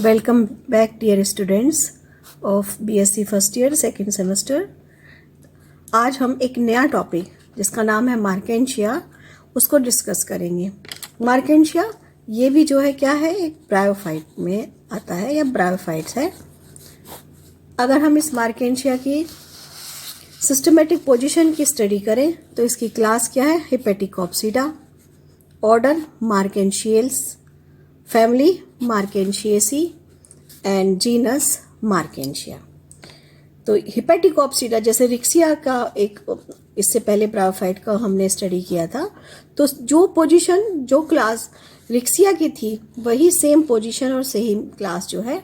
Welcome back dear students of BSc first year second semester. आज हम एक नया टॉपिक जिसका नाम है मार्केंशिया उसको डिस्कस करेंगे। मार्केंशिया ये भी जो है क्या है, एक ब्रायोफाइट में आता है या ब्रायोफाइट्स है। अगर हम इस मार्केंशिया की सिस्टमेटिक पोजीशन की स्टडी करें तो इसकी क्लास क्या है, Hepaticopsida, order Marchantiales, family Marchantiaceae and genus Marchantia. तो हिपेटिकोप्सिडा जैसे रिक्सिया का एक इससे पहले ब्रायोफाइट का हमने स्टडी किया था, तो जो पोजीशन जो क्लास रिक्सिया की थी वही सेम पोजीशन और सेम क्लास जो है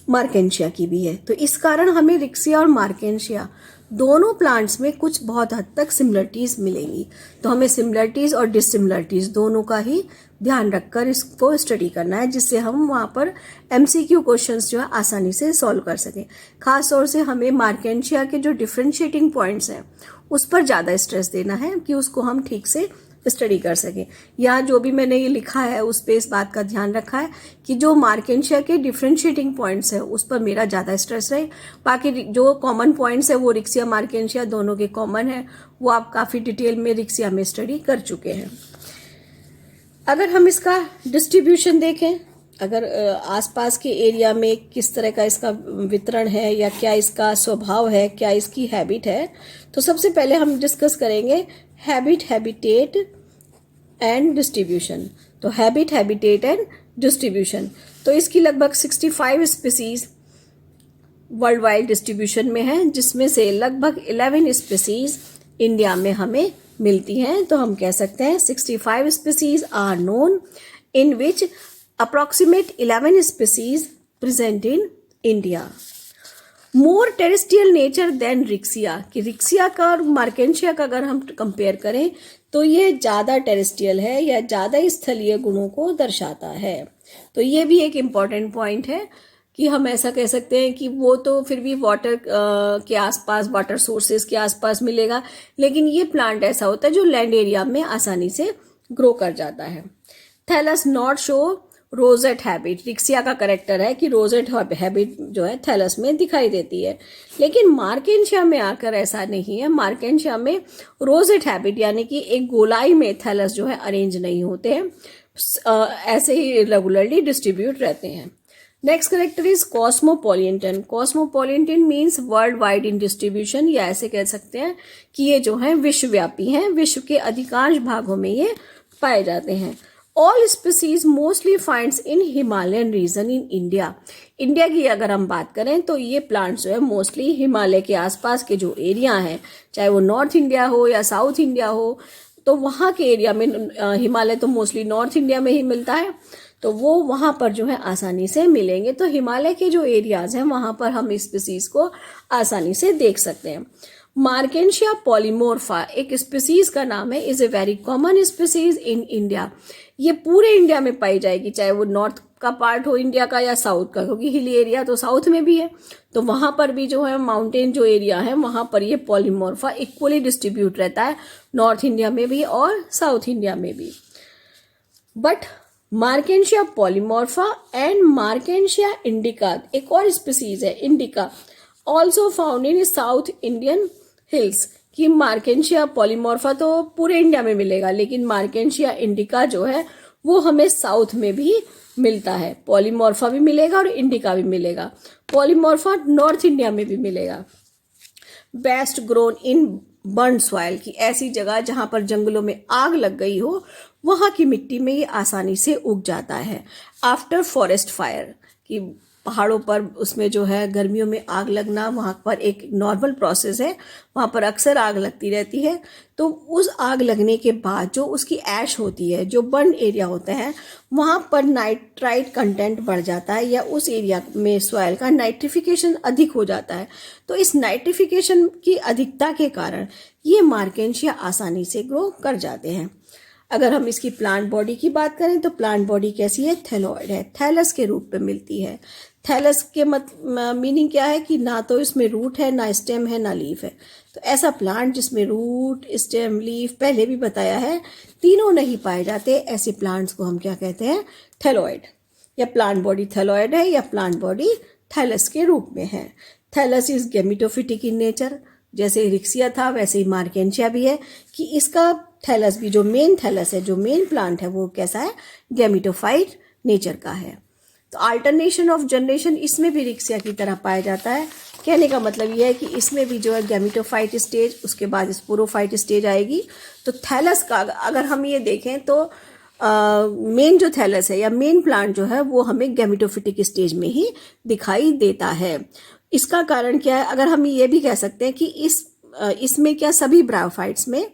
मार्केंशिया की भी है। तो इस कारण हमें रिक्सिया और मार्केंशिया दोनों प्लांट्स में कुछ बहुत हद तक सिमिलरिटीज मिलेंगी। तो हमें सिमिलरिटीज और डिससिमिलरिटीज दोनों का ही ध्यान रखकर इसको स्टडी करना है, जिससे हम वहाँ पर MCQ क्वेश्चंस जो है आसानी से सॉल्व कर सकें। खास तौर से हमें मार्केंशिया के जो डिफरेंशिएटिंग पॉइंट्स हैं उस पर ज़्यादा स्ट्रेस देना है कि उसको हम ठीक से स्टडी कर सकें। या जो भी मैंने ये लिखा है उस पर इस बात का ध्यान रखा है कि जो मार्केंशिया के डिफरेंशिएटिंग पॉइंट्स है उस पर मेरा ज़्यादा स्ट्रेस रहे। बाकी जो कॉमन पॉइंट्स है वो रिक्सिया मार्केंशिया दोनों के कॉमन है, वो आप काफ़ी डिटेल में रिक्सिया में स्टडी कर चुके हैं। अगर हम इसका डिस्ट्रीब्यूशन देखें, अगर आसपास के एरिया में किस तरह का इसका वितरण है या क्या इसका स्वभाव है, क्या इसकी हैबिट है, तो सबसे पहले हम डिस्कस करेंगे हैबिट, हैबिटेट एंड डिस्ट्रीब्यूशन। तो हैबिट, हैबिटेट एंड डिस्ट्रीब्यूशन, तो इसकी लगभग 65 स्पीसीज वर्ल्ड वाइड डिस्ट्रीब्यूशन में है, जिसमें से लगभग 11 स्पीसीज इंडिया में हमें मिलती हैं। तो हम कह सकते हैं 65 species are known, in which approximate 11 species present in India. More terrestrial nature than Riccia, कि रिक्सिया का और मार्केंशिया का अगर हम कंपेयर करें तो ये ज़्यादा टेरेस्ट्रियल है या ज़्यादा स्थलीय गुणों को दर्शाता है। तो ये भी एक इम्पॉर्टेंट पॉइंट है कि हम ऐसा कह सकते हैं कि वो तो फिर भी वाटर के आसपास, वाटर सोर्सेज के आसपास मिलेगा, लेकिन ये प्लांट ऐसा होता है जो लैंड एरिया में आसानी से ग्रो कर जाता है। Thallus not show rosette habit, Riccia का करेक्टर है कि रोजेट हैबिट जो है थैलस में दिखाई देती है, लेकिन मार्केंशिया में आकर ऐसा नहीं है। मार्केंशिया में रोजेट हैबिट यानी कि एक गोलाई में थैलस जो है अरेंज नहीं होते हैं, ऐसे ही रेगुलरली डिस्ट्रीब्यूट रहते हैं। Next character is cosmopolitan. Cosmopolitan means world wide in distribution, या ऐसे कह सकते हैं कि ये जो है विश्वव्यापी हैं, विश्व के अधिकांश भागों में ये पाए जाते हैं। All species mostly finds in Himalayan region in India. India की अगर हम बात करें तो ये प्लांट्स जो है मोस्टली हिमालय के आसपास के जो एरिया हैं, चाहे वो नॉर्थ इंडिया हो या साउथ इंडिया हो, तो वहाँ के एरिया में, हिमालय तो मोस्टली नॉर्थ इंडिया में ही मिलता है, तो वो वहाँ पर जो है आसानी से मिलेंगे। तो हिमालय के जो एरियाज हैं वहाँ पर हम स्पीसीज को आसानी से देख सकते हैं। मार्केंशिया पॉलीमोर्फा एक स्पीसीज का नाम है, is a very common species in India. ये पूरे इंडिया में पाई जाएगी, चाहे वो नॉर्थ का पार्ट हो इंडिया का या साउथ का, क्योंकि हिली एरिया तो साउथ में भी है, तो वहाँ पर भी जो है माउंटेन जो एरिया है वहाँ पर ये पॉलीमोर्फा इक्वली डिस्ट्रीब्यूट रहता है, नॉर्थ इंडिया में भी और साउथ इंडिया में भी। But Marchantia polymorpha and Marchantia indica एक और स्पीसीज है, indica, also found in south Indian hills. कि मार्केंशिया पॉलीमोर्फा तो पूरे इंडिया में मिलेगा, लेकिन मार्केंशिया इंडिका जो है वो हमें साउथ में भी मिलता है। पॉलीमोर्फा भी मिलेगा और इंडिका भी मिलेगा। पॉलीमोर्फा नॉर्थ इंडिया में भी मिलेगा। Best grown in burn soil, की ऐसी जगह जहां पर जंगलों में आग लग गई हो वहां की मिट्टी में ये आसानी से उग जाता है। आफ्टर फॉरेस्ट फायर, कि पहाड़ों पर उसमें जो है गर्मियों में आग लगना, वहाँ पर एक नॉर्मल प्रोसेस है, वहाँ पर अक्सर आग लगती रहती है। तो उस आग लगने के बाद जो उसकी ऐश होती है, जो बर्न एरिया होता है, वहाँ पर नाइट्राइट कंटेंट बढ़ जाता है या उस एरिया में सॉइल का नाइट्रिफिकेशन अधिक हो जाता है। तो इस नाइट्रिफिकेशन की अधिकता के कारण ये मार्केंशिया आसानी से ग्रो कर जाते हैं। अगर हम इसकी प्लांट बॉडी की बात करें तो प्लांट बॉडी कैसी है, थैलॉइड है, थैलस के रूप में मिलती है। थैलस के मीनिंग क्या है कि ना तो इसमें रूट है, ना स्टेम है, ना लीफ है। तो ऐसा प्लांट जिसमें रूट, स्टेम, लीफ, पहले भी बताया है, तीनों नहीं पाए जाते, ऐसे प्लांट्स को हम क्या कहते हैं, थैलॉइड। या प्लांट बॉडी थैलॉइड है या प्लांट बॉडी थैलस के रूप में है। Thallus is gametophytic in nature, जैसे रिक्सिया था वैसे ही मार्केंशिया भी है कि इसका थैलस भी, जो मेन थैलस है, जो मेन प्लांट है, वो कैसा है, गैमेटोफाइट नेचर का है। तो अल्टरनेशन ऑफ जनरेशन इसमें भी रिक्सिया की तरह पाया जाता है। कहने का मतलब यह है कि इसमें भी जो है गैमेटोफाइट स्टेज, उसके बाद स्पोरोफाइट स्टेज आएगी। तो थैलस का अगर हम ये देखें तो मेन जो थैलस है या मेन प्लांट जो है वो हमें गैमेटोफिटिक स्टेज में ही दिखाई देता है। इसका कारण क्या है, अगर हम ये भी कह सकते हैं कि इसमें क्या सभी ब्रायोफाइट्स में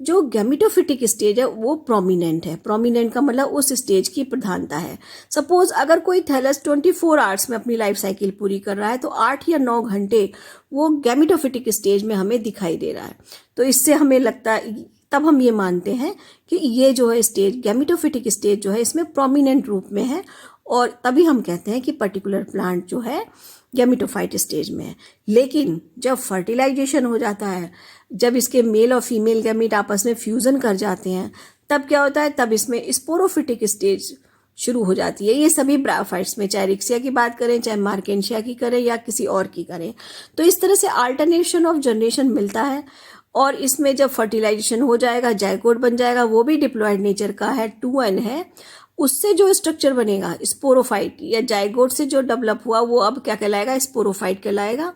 जो गैमेटोफिटिक स्टेज है वो प्रोमिनेंट है। प्रोमिनेंट का मतलब उस स्टेज की प्रधानता है। सपोज अगर कोई थैलस 24 आवर्स में अपनी लाइफ साइकिल पूरी कर रहा है तो 8 या 9 घंटे वो गैमेटोफिटिक स्टेज में हमें दिखाई दे रहा है। तो इससे हमें लगता है, तब हम ये मानते हैं कि ये जो है स्टेज, गैमेटोफिटिक स्टेज जो है इसमें प्रोमिनेंट रूप में है, और तभी हम कहते हैं कि पर्टिकुलर प्लांट जो है गैमेटोफाइट स्टेज में है। लेकिन जब फर्टिलाइजेशन हो जाता है, जब इसके मेल और फीमेल गैमीट आपस में फ्यूजन कर जाते हैं, तब क्या होता है, तब इसमें स्पोरोफिटिक स्टेज शुरू हो जाती है। ये सभी ब्रायोफाइट्स में, चाहे रिक्सिया की बात करें, चाहे मार्केंशिया की करें या किसी और की करें। तो इस तरह से अल्टरनेशन ऑफ जनरेशन मिलता है, और इसमें जब फर्टिलाइजेशन हो जाएगा, जाइगोट बन जाएगा, वो भी डिप्लॉयड नेचर का है, 2n है। उससे जो स्ट्रक्चर बनेगा स्पोरोफाइट, या जाइगोट से जो डेवलप हुआ वो अब क्या कहलाएगा, स्पोरोफाइट कहलाएगा।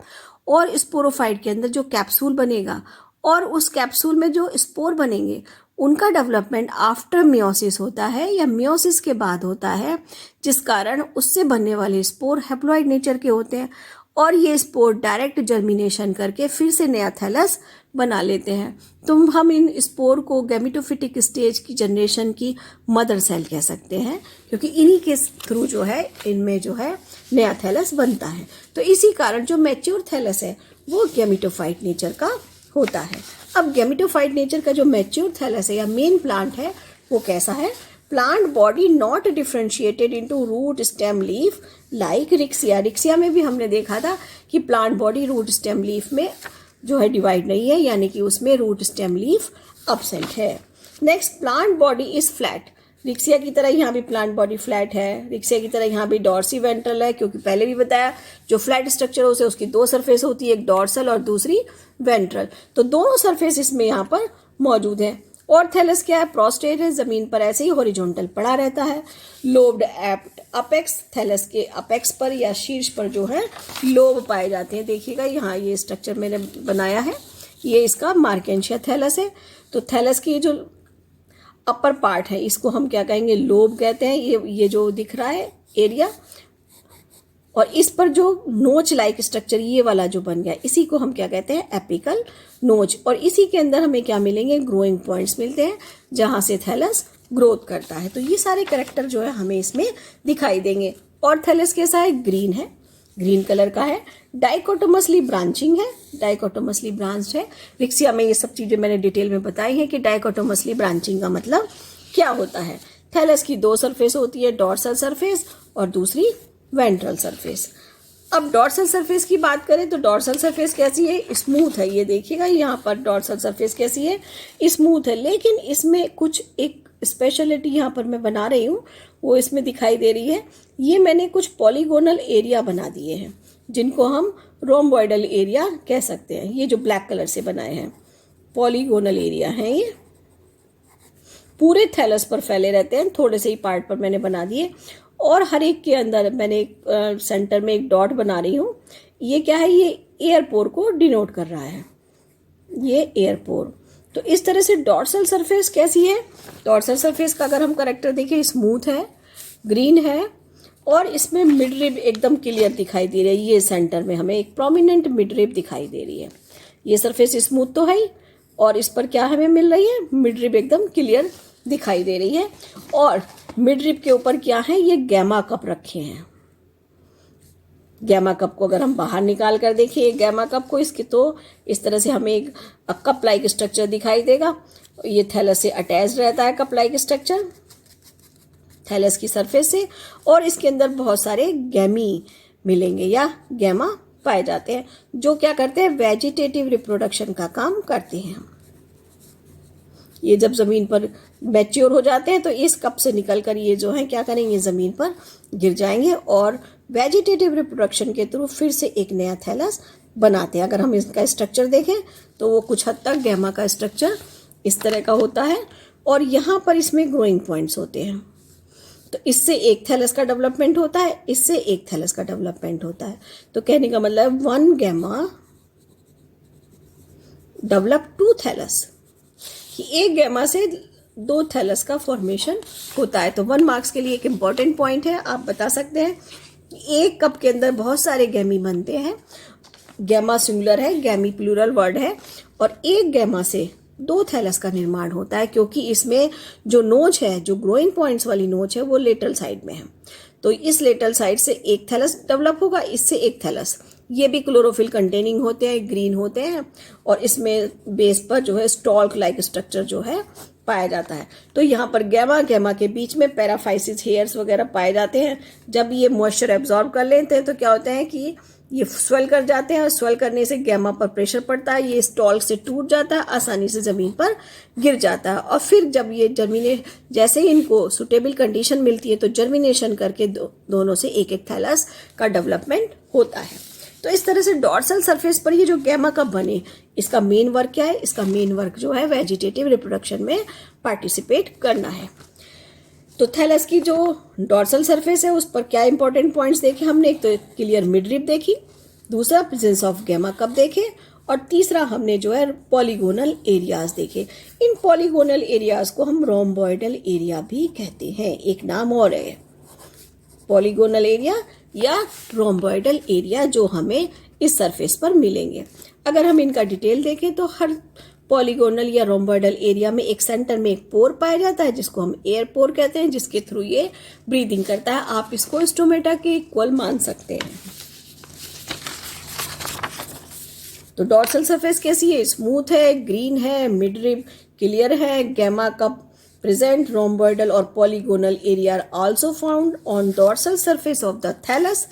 और स्पोरोफाइट के अंदर जो कैप्सूल बनेगा और उस कैप्सूल में जो स्पोर बनेंगे उनका डेवलपमेंट आफ्टर मियोसिस होता है या मियोसिस के बाद होता है, जिस कारण उससे बनने वाले स्पोर हैप्लॉइड नेचर के होते हैं, और ये स्पोर डायरेक्ट जर्मिनेशन करके फिर से नया थैलस बना लेते हैं। तो हम इन स्पोर को गैमेटोफिटिक स्टेज की जनरेशन की मदर सेल कह सकते हैं, क्योंकि इन्हीं के थ्रू जो है इनमें जो है नया थैलस बनता है। तो इसी कारण जो मैच्योर थैलस है वो गैमेटोफाइट नेचर का होता है। अब गैमेटोफाइट नेचर का जो मैच्योर थैलस है या मेन प्लांट है वो कैसा है, plant body not differentiated into root stem leaf like Riccia. Riccia में भी हमने देखा था कि plant body root stem leaf में जो है डिवाइड नहीं है, यानी कि उसमें रूट स्टेम लीफ अब्सेंट है। Next, plant body is flat. Riccia की तरह यहाँ भी प्लांट बॉडी फ्लैट है, रिक्सिया की तरह यहाँ भी डॉर्सी वेंट्रल है, क्योंकि पहले भी बताया जो फ्लैट स्ट्रक्चर होते हैं उसकी 2 सरफेस होती है, एक डॉर्सल और दूसरी वेंट्रल। तो दोनों सरफेस इसमें यहाँ पर मौजूद है। और थैलस क्या है, प्रोस्टेट है, जमीन पर ऐसे ही हॉरिजॉन्टल पड़ा रहता है। लोब्ड अपेक्स, थैलस के अपेक्स पर या शीर्ष पर जो है लोब पाए जाते हैं। देखिएगा यहाँ ये स्ट्रक्चर मैंने बनाया है, ये इसका मार्केंशिया थैलस है। तो थैलस की जो अपर पार्ट है इसको हम क्या कहेंगे, लोब कहते हैं। ये जो दिख रहा है एरिया, और इस पर जो नोच लाइक स्ट्रक्चर ये वाला जो बन गया, इसी को हम क्या कहते हैं, एपिकल नोच। और इसी के अंदर हमें क्या मिलेंगे, ग्रोइंग पॉइंट्स मिलते हैं, जहां से थैलस ग्रोथ करता है। तो ये सारे कैरेक्टर जो है हमें इसमें दिखाई देंगे। और थैलस कैसा है, ग्रीन है, ग्रीन कलर का है, डाइकोटोमसली ब्रांचिंग है, डाइकोटोमसली ब्रांच है। रिक्सिया में ये सब चीजें मैंने डिटेल में बताई है कि डाइकोटोमसली ब्रांचिंग का मतलब क्या होता है। थैलस की 2 सरफेस होती है, डॉर्सल सरफेस और दूसरी वेंट्रल सरफेस। अब डॉर्सल सरफेस की बात करें तो डॉर्सल सरफेस कैसी है, स्मूथ है। ये देखिएगा यहाँ पर डॉर्सल सरफेस कैसी है, स्मूथ है। लेकिन इसमें कुछ एक स्पेशलिटी यहाँ पर मैं बना रही हूँ, वो इसमें दिखाई दे रही है। ये मैंने कुछ पॉलीगोनल एरिया बना दिए हैं, जिनको हम रोम्बॉइडल एरिया कह सकते हैं। ये जो ब्लैक कलर से बनाए हैं पॉलीगोनल एरिया हैं, ये पूरे थैलस पर फैले रहते हैं, थोड़े से ही पार्ट पर मैंने बना दिए। और हर एक के अंदर मैंने एक सेंटर में एक डॉट बना रही हूँ। ये क्या है, ये एयरपोर को डिनोट कर रहा है, ये एयरपोर। तो इस तरह से डॉर्सल सरफेस कैसी है, डॉर्सल सरफेस का अगर हम करेक्टर देखें, स्मूथ है, ग्रीन है, और इसमें मिड रिब एकदम क्लियर दिखाई दे रही है। ये सेंटर में हमें एक प्रोमिनेंट मिड रिब दिखाई दे रही है। ये सरफेस स्मूथ तो है ही, और इस पर क्या हमें मिल रही है, मिड रिब एकदम क्लियर दिखाई दे रही है। और मिड रिब के ऊपर क्या है, ये गैमा कप रखे हैं। गैमा कप को अगर हम बाहर निकाल कर देखिए, गैमा कप को, इसके तो इस तरह से हमें एक कप लाइक स्ट्रक्चर दिखाई देगा। ये थैलस से अटैच रहता है कप लाइक स्ट्रक्चर थैलस की सरफेस से, और इसके अंदर बहुत सारे गैमी मिलेंगे या गैमा पाए जाते हैं, जो क्या करते हैं, वेजिटेटिव रिप्रोडक्शन का काम करते हैं। ये जब जमीन पर मैच्योर हो जाते हैं तो इस कप से निकल कर ये जो है क्या करेंगे, ज़मीन पर गिर जाएंगे और वेजिटेटिव रिप्रोडक्शन के थ्रू फिर से एक नया थैलस बनाते हैं। अगर हम इसका स्ट्रक्चर देखें तो वो कुछ हद तक गैमा का स्ट्रक्चर इस तरह का होता है और यहाँ पर इसमें ग्रोइंग पॉइंट्स होते हैं। तो इससे एक थैलस का डेवलपमेंट होता है, इससे एक थैलस का डेवलपमेंट होता है। तो कहने का मतलब one gemma develop to thallus, कि एक गैमा से दो थैलस का फॉर्मेशन होता है। तो 1 मार्क्स के लिए एक इम्पॉर्टेंट पॉइंट है, आप बता सकते हैं कि एक कप के अंदर बहुत सारे गैमी बनते हैं। गैमा सिंगुलर है, गैमी प्लूरल वर्ड है, और एक गैमा से दो थैलस का निर्माण होता है, क्योंकि इसमें जो नोच है, जो ग्रोइंग पॉइंट्स वाली नोच है, वो लेटरल साइड में है। तो इस लेटरल साइड से एक थैलस डेवलप होगा, इससे एक थैलस। ये भी क्लोरोफिल कंटेनिंग होते हैं, ग्रीन होते हैं, और इसमें बेस पर जो है स्टॉल्क लाइक स्ट्रक्चर जो है पाया जाता है। तो यहाँ पर गैमा गैमा के बीच में पैराफाइसिस हेयर्स वगैरह पाए जाते हैं। जब ये मॉइस्चर एब्जॉर्ब कर लेते हैं तो क्या होता है कि ये स्वेल कर जाते हैं, और स्वेल करने से गैमा पर प्रेशर पड़ता है, ये स्टॉल्क से टूट जाता है, आसानी से ज़मीन पर गिर जाता है। और फिर जब ये जर्मिनेट, जैसे ही इनको सुटेबल कंडीशन मिलती है तो जर्मिनेशन करके दोनों से एक एक थैलस का डेवलपमेंट होता है। तो इस तरह से डॉर्सल सरफेस पर ये जो गैमा कब बने, इसका मेन वर्क क्या है? इसका मेन वर्क जो है वेजिटेटिव रिप्रोडक्शन में पार्टिसिपेट करना है। तो थैलस की जो डॉर्सल सरफेस है उस पर क्या इंपॉर्टेंट पॉइंट्स देखे हमने? एक तो क्लियर मिडरिब देखी, दूसरा प्रेजेंस ऑफ गैमा कब देखे, और तीसरा हमने जो है पॉलीगोनल एरियाज देखे। इन पॉलीगोनल एरियाज को हम रोम्बॉइडल एरिया भी कहते हैं, एक नाम और है पॉलीगोनल एरिया या रोम्बॉइडल एरिया, जो हमें इस सरफेस पर मिलेंगे। अगर हम इनका डिटेल देखें तो हर पॉलीगोनल या रोम्बॉइडल एरिया में एक सेंटर में एक पोर पाया जाता है, जिसको हम एयर पोर कहते हैं, जिसके थ्रू ये ब्रीदिंग करता है। आप इसको स्टोमेटा के इक्वल मान सकते हैं। तो डॉर्सल सरफेस कैसी है? स्मूथ है, ग्रीन है, मिडरिब क्लियर है, gemma cup present, rhomboidal or polygonal area are also found on dorsal surface of the thallus.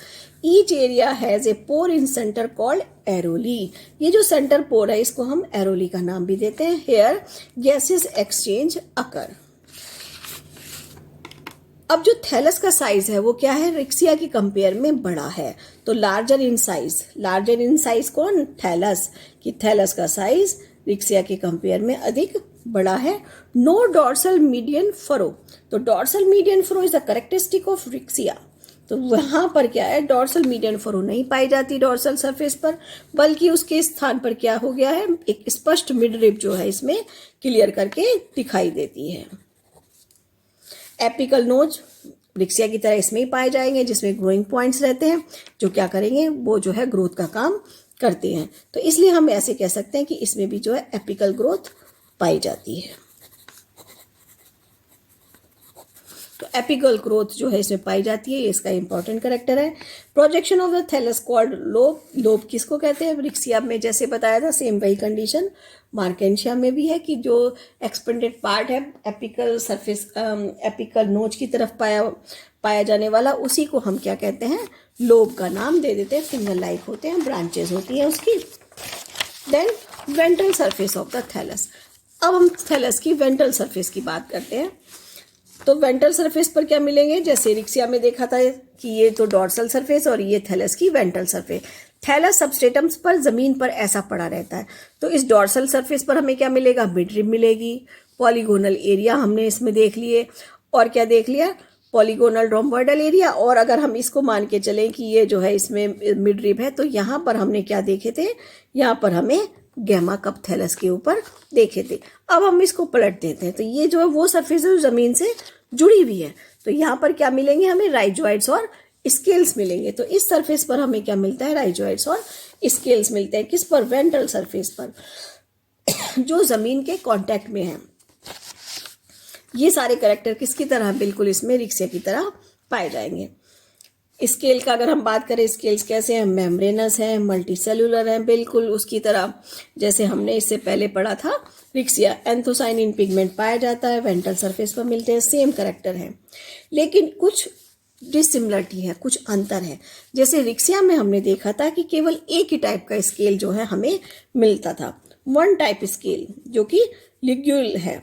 Each area has a pore in center called areolae. ये जो centre पोर है इसको हम एरोली का नाम भी देते हैं। Here gases exchange occur. अब जो थैलस का साइज है वो क्या है? रिक्सिया की कंपेयर में बड़ा है। तो लार्जर इन साइज कौन? थैलस। कि थैलस का साइज रिक्सिया के कंपेयर में अधिक बड़ा है। No dorsal median furrow. तो dorsal median furrow is the characteristic of Riccia. तो वहां पर क्या है? डॉर्सल मीडियन फरो नहीं पाई जाती डॉर्सल सरफेस पर, बल्कि उसके स्थान पर क्या हो गया है? एक स्पष्ट मिडरिब जो है इसमें क्लियर करके दिखाई देती है। एपिकल नोज रिक्सिया की तरह इसमें ही पाए जाएंगे, जिसमें ग्रोइंग पॉइंट्स रहते हैं, जो क्या करेंगे? वो जो है ग्रोथ का काम करते हैं। तो इसलिए हम ऐसे कह सकते हैं कि इसमें भी जो है एपिकल ग्रोथ पाई जाती है। तो एपिकल ग्रोथ जो है इसमें पाई जाती है, ये इसका इंपॉर्टेंट कैरेक्टर है। Projection of the thallus called lobe. Lobe किसको कहते हैं? रिक्सिया में जैसे बताया था सेम वही कंडीशन मार्केंशिया में भी है, कि जो एक्सपेंडेड पार्ट है एपिकल सरफेस, एपिकल नोच की तरफ पाया जाने वाला, उसी को हम क्या कहते हैं? लोब का नाम दे देते हैं। फिंगर लाइक होते हैं, ब्रांचेस होती हैं उसकी। Then ventral surface of the thallus. अब हम थैलस की वेंट्रल सरफेस की बात करते हैं। तो वेंट्रल सरफेस पर क्या मिलेंगे? जैसे रिक्सिया में देखा था कि ये तो डॉर्सल सरफेस और ये थैलस की वेंट्रल सरफेस। थैलस सबस्ट्रेटम्स पर जमीन पर ऐसा पड़ा रहता है। तो इस डॉर्सल सरफेस पर हमें क्या मिलेगा? मिडरिब मिलेगी। पॉलीगोनल एरिया हमने इसमें देख लिए, और क्या देख लिया? Polygonal rhomboidal area. और अगर हम इसको मान के चलें कि ये जो है इसमें मिडरिब है, तो यहाँ पर हमने क्या देखे थे? यहाँ पर हमें गैमा कप थैलस के ऊपर देखे थे। अब हम इसको पलट देते हैं, तो ये जो है वो सरफेस है जो जमीन से जुड़ी हुई है। तो यहाँ पर क्या मिलेंगे हमें? राइजोइड्स और स्केल्स मिलेंगे। तो इस सरफेस पर हमें क्या मिलता है? राइजोइड्स और स्केल्स मिलते हैं। किस पर? वेंट्रल सरफेस पर, जो जमीन के कांटेक्ट में है। ये सारे कैरेक्टर किसकी तरह? बिल्कुल इसमें रिक्सिया की तरह पाए जाएंगे। स्केल का अगर हम बात करें, स्केल्स कैसे हैं? मेम्ब्रेनस हैं, मल्टीसेलुलर हैं, बिल्कुल उसकी तरह जैसे हमने इससे पहले पढ़ा था रिक्सिया। एंथोसाइनिन पिगमेंट पाया जाता है, वेंट्रल सरफेस पर मिलते हैं, सेम कैरेक्टर है। लेकिन कुछ डिसिमिलरिटी है, कुछ अंतर है। जैसे रिक्सिया में हमने देखा था कि केवल एक ही टाइप का स्केल जो है हमें मिलता था, वन टाइप स्केल, जो कि लिग्यूल है।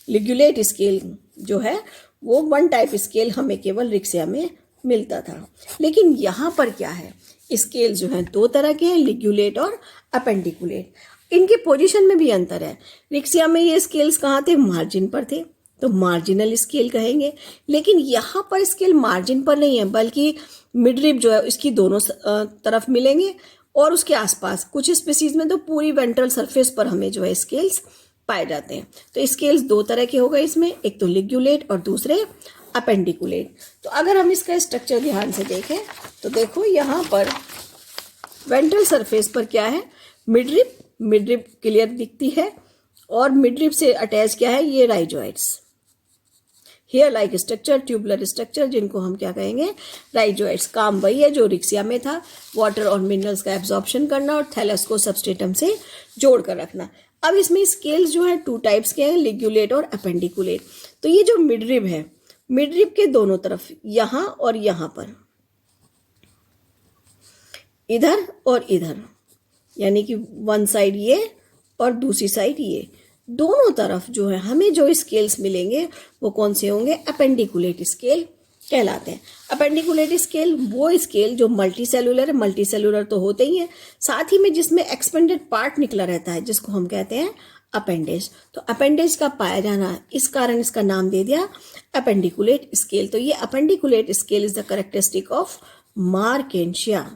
लिग्यूलेट स्केल जो है वो वन टाइप स्केल हमें केवल रिक्सिया में मिलता था। लेकिन यहाँ पर क्या है, स्केल जो है दो तरह के हैं, लिग्यूलेट और अपेंडिकुलेट। इनके पोजीशन में भी अंतर है। रिक्सिया में ये स्केल्स कहाँ थे, मार्जिन पर थे, तो मार्जिनल स्केल कहेंगे। लेकिन यहाँ पर स्केल मार्जिन पर नहीं है, बल्कि मिडरिब जो है इसकी दोनों तरफ मिलेंगे, और उसके आसपास कुछ स्पीसीज में तो पूरी वेंट्रल सरफेस पर हमें जो है स्केल्स पाए जाते हैं। तो स्केल्स दो तरह के हो गए इसमें, एक तो लिग्यूलेट और दूसरे अपेंडिकुलेट। तो अगर हम इसका स्ट्रक्चर ध्यान से देखें तो देखो यहाँ पर वेंट्रल सरफेस पर क्या है, मिडरिब, मिडरिब क्लियर दिखती है, और मिडरिब से अटैच क्या है, ये rhizoids, hair like structure, tubular structure, जिनको हम क्या कहेंगे, राइजोइड्स। काम वही है जो रिक्सिया में था, वाटर और मिनरल्स का एब्जॉर्प्शन करना और थैलस को सबस्ट्रेटम से जोड़ कर रखना। अब इसमें स्केल्स जो है टू टाइप्स के हैं, लिग्यूलेट और अपेंडिकुलेट। तो ये जो मिडरिब है, मिडरिब के दोनों तरफ, यहाँ और यहाँ पर, इधर और इधर, यानी कि वन साइड ये और दूसरी साइड ये, दोनों तरफ जो है हमें जो स्केल्स मिलेंगे वो कौन से होंगे, अपेंडिकुलेट स्केल कहलाते हैं। अपेंडिकुलेट स्केल वो स्केल जो मल्टी सेलुलर है, मल्टी सेलुलर तो होते ही है, साथ ही में जिसमें एक्सपेंडेड पार्ट निकला रहता है, जिसको हम कहते हैं अपेंडेज। तो अपेंडेज का पाया जाना, इस कारण इसका नाम दे दिया अपेंडिकुलेट स्केल। तो ये अपेंडिकुलेट scale is the characteristic of Marchantia.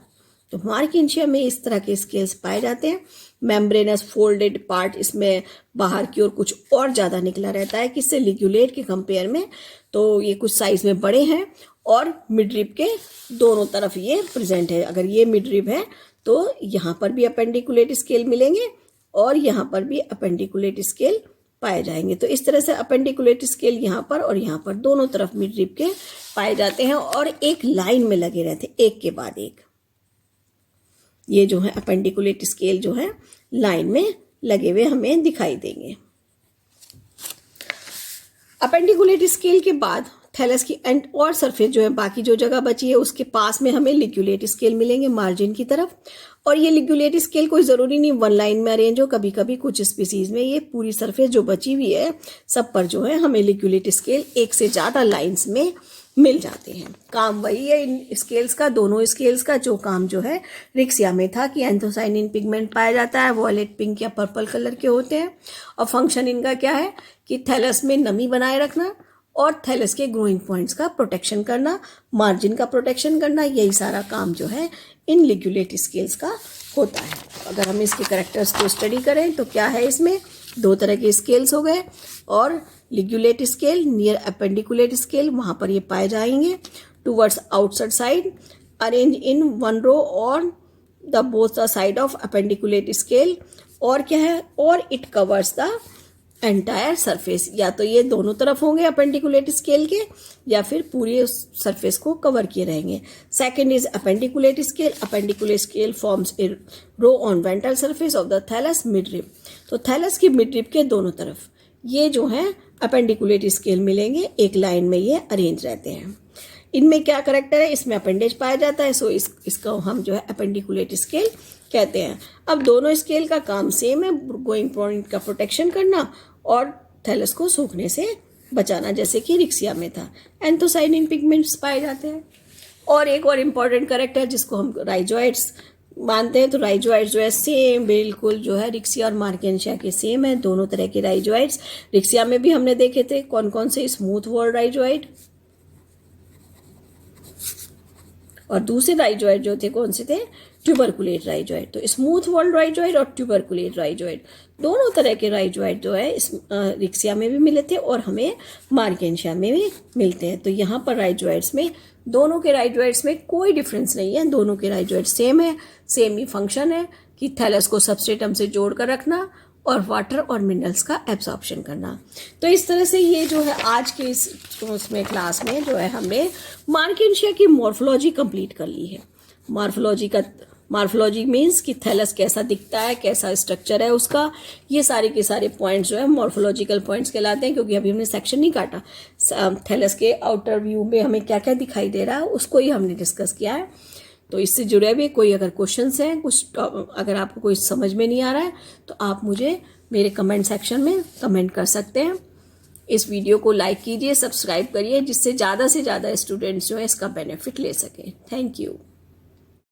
तो मार्केंशिया में इस तरह के स्केल्स पाए जाते हैं। मेम्ब्रेनस फोल्डेड पार्ट इसमें बाहर की ओर कुछ और ज़्यादा निकला रहता है, किससे, लिग्यूलेट के कंपेयर में। तो ये कुछ साइज में बड़े हैं और मिडरिब के दोनों तरफ ये प्रेजेंट है। अगर ये मिडरिब है तो यहाँ पर भी अपेंडिकुलेट स्केल मिलेंगे और यहाँ पर भी अपेंडिकुलेट स्केल पाए जाएंगे। तो इस तरह से अपेंडिकुलेट स्केल यहाँ पर और यहाँ पर दोनों तरफ मिडरिब के पाए जाते हैं और एक लाइन में लगे रहते हैं, एक के बाद एक। ये जो है अपेंडिकुलेट स्केल जो है लाइन में लगे हुए हमें दिखाई देंगे। अपेंडिकुलेट स्केल के बाद थैलस की एंड और सरफेस जो है, बाकी जो जगह बची है उसके पास में हमें लिग्यूलेट स्केल मिलेंगे मार्जिन की तरफ। और ये लिग्यूलेट स्केल कोई ज़रूरी नहीं वन लाइन में अरेंज हो, कभी कभी कुछ स्पीसीज में ये पूरी सरफेस जो बची हुई है सब पर जो है हमें लिग्यूलेट स्केल एक से ज़्यादा लाइन्स में मिल जाते हैं। काम वही है इन स्केल्स का, दोनों स्केल्स का जो काम जो है रिक्सिया में था कि एंथोसाइनिन पिगमेंट पाया जाता है, वॉयलेट पिंक या पर्पल कलर के होते हैं, और फंक्शन इनका क्या है कि थैलस में नमी बनाए रखना और थैलस के ग्रोइंग पॉइंट्स का प्रोटेक्शन करना, मार्जिन का प्रोटेक्शन करना, यही सारा काम जो है इन लिग्यूलेट स्केल्स का होता है। अगर हम इसके कैरेक्टर्स को स्टडी करें तो क्या है, इसमें दो तरह के स्केल्स हो गए, और ligulate scale near appendiculate scale वहाँ पर ये पाए जाएंगे towards outside side, arrange in one row on the both the side of appendiculate scale. और क्या है, और it covers the entire surface, या तो ये दोनों तरफ होंगे अपेंडिकुलेट स्केल के, या फिर पूरी सरफेस को कवर किए रहेंगे। Second is appendiculate scale. Appendiculate scale forms a row on ventral surface of the thallus midrib. तो थैलस की मिडरिब के दोनों तरफ ये जो है अपेंडिकुलेट स्केल मिलेंगे, एक लाइन में ये अरेंज रहते हैं। इनमें क्या करेक्टर है, इसमें अपेंडेज पाया जाता है, सो इसको हम जो है अपेंडिकुलेट स्केल कहते हैं। अब दोनों स्केल का काम सेम है, ग्रोइंग पॉइंट का प्रोटेक्शन करना और थैलस को सूखने से बचाना, जैसे कि रिक्सिया में था। एंथोसाइनिन पिगमेंट्स पाए जाते हैं। और एक और इम्पॉर्टेंट कैरेक्टर जिसको हम राइजोइड्स मानते हैं, तो राइजोइड्स जो है सेम बिल्कुल जो है रिक्सिया और मार्केंशिया के सेम है, दोनों तरह के राइजोइड्स। रिक्सिया में भी हमने देखे थे कौन कौन से, स्मूथ वॉल राइजोइड, और दूसरे राइजोइड जो थे कौन से थे, ट्यूबरकुलेट राइजोइड। तो स्मूथ वॉल राइजोइड और ट्यूबरकुलेट राइजोइड दोनों तरह के राइजोइड जो है इस रिक्सिया में भी मिले थे और हमें मार्केंशिया में भी मिलते हैं। तो यहाँ पर राइजोइड्स में, दोनों के राइजोइड्स में कोई डिफरेंस नहीं है, दोनों के राइजोइड सेम है, सेम ही फंक्शन है कि थैलस को सबस्ट्रेटम से जोड़ कर रखना और वाटर और मिनरल्स का एब्जॉर्प्शन करना। तो इस तरह से ये जो है आज के इसमें क्लास में जो है हमने मार्केंशिया की मॉर्फोलॉजी कंप्लीट कर ली है। मॉर्फोलॉजी मीन्स कि थैलस कैसा दिखता है, कैसा स्ट्रक्चर है उसका, ये सारे के सारे पॉइंट्स जो है मॉर्फोलॉजिकल पॉइंट्स कहलाते हैं, क्योंकि अभी हमने सेक्शन नहीं काटा। थैलस के आउटर व्यू में हमें क्या क्या दिखाई दे रहा है उसको ही हमने डिस्कस किया है। तो इससे जुड़े हुए कोई अगर क्वेश्चंस हैं, कुछ अगर आपको कोई समझ में नहीं आ रहा है तो आप मुझे मेरे कमेंट सेक्शन में कमेंट कर सकते हैं। इस वीडियो को लाइक कीजिए, सब्सक्राइब करिए, जिससे ज़्यादा से ज़्यादा स्टूडेंट्स जो है इसका बेनिफिट ले सकें। Thank you.